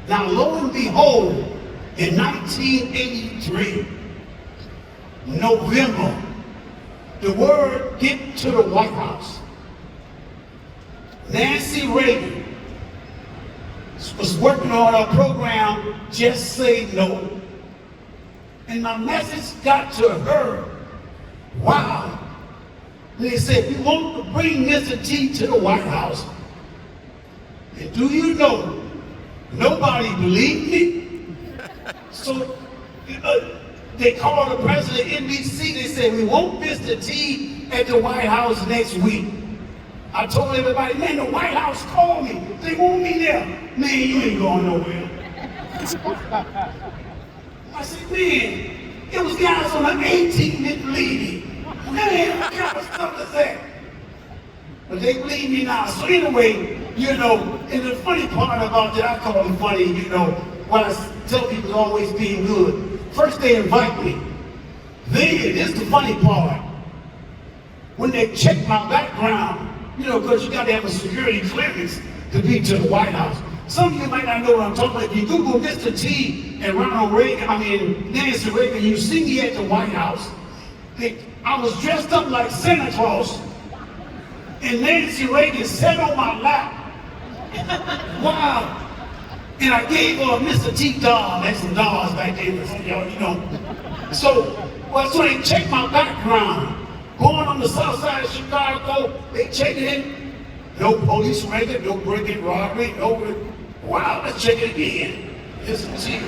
Now, lo and behold, in 1983, November, the word get to the White House. Nancy Reagan was working on a program, Just Say No. And my message got to her. Wow. They said, we want to bring Mr. T to the White House. And do you know, nobody believed me? So they called the president of NBC. They said, we want Mr. T at the White House next week. I told everybody, man, the White House called me. They want me there. Man, you ain't going nowhere. I said, man, it was guys on the 18 that believed me. Man, what kind of stuff is that? But they believe me now. So anyway, you know, and the funny part about that, I call it funny, you know, what I tell people is always being good. First they invite me. Then, this is the funny part. When they check my background, you know, because you got to have a security clearance to be to the White House. Some of you might not know what I'm talking about. If you Google Mr. T and Nancy Reagan, you see me at the White House. I was dressed up like Santa Claus, and Nancy Reagan sat on my lap. Wow. And I gave her a Mr. T doll. That's some dolls back there for y'all, you know. So they checked my background. Going on the south side of Chicago, they checked it in. No police record, no break-in robbery, no. Wow, let's check it again. Mr. T.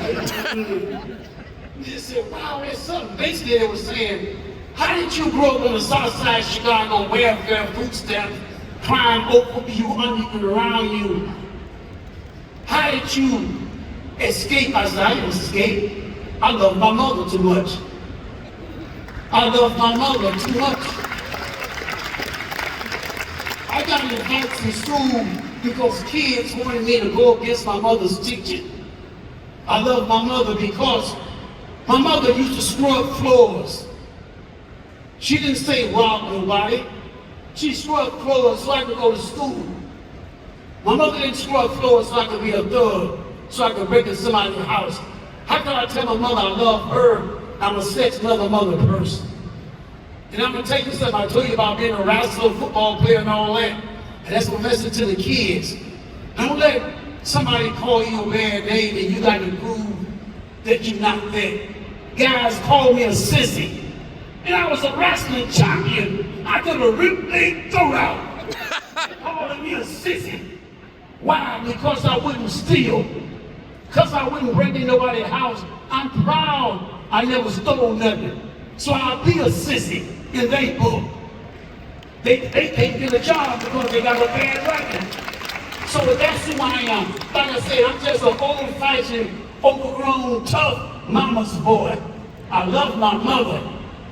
They said, wow, there's something. Basically, they were saying, how did you grow up on the south side of Chicago, welfare, food stamps, crime over you, under you, around you? How did you escape? I said, I didn't escape. I love my mother too much. I love my mother too much. I got an advice in school because kids wanted me to go against my mother's teaching. I love my mother because my mother used to scrub floors. She didn't say rob nobody. She scrubbed floors so I could go to school. My mother didn't scrub floors so I could be a thug, so I could break into somebody's house. How can I tell my mother I love her? I'm a sex mother person. And I'm gonna tell you something. I told you about being a wrestler, football player, and all that. And that's my message to the kids. Don't let somebody call you a bad name and you got to prove that you're not that. Guys called me a sissy. And I was a wrestling champion. I could have ripped their throat out. Calling me a sissy. Why? Because I wouldn't steal. Because I wouldn't break in nobody's house. I'm proud I never stole nothing. So I'll be a sissy in their book. They can't get a job because they got a bad record. So that's who I am. Like I said, I'm just an old-fashioned, overgrown, tough mama's boy. I love my mother.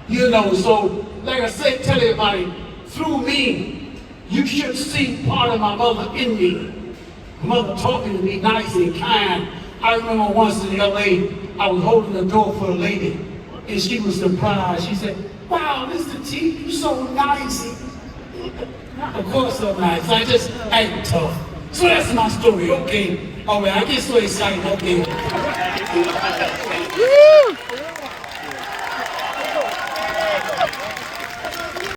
You know, so like I said, tell everybody, through me, you should see part of my mother in me. Mother talking to me nice and kind. I remember once in LA, I was holding the door for a lady, and she was surprised. She said, wow, Mr. T, you so nice. Of course I'm nice, I just act tough. So that's my story, okay? All right, I get so excited, okay?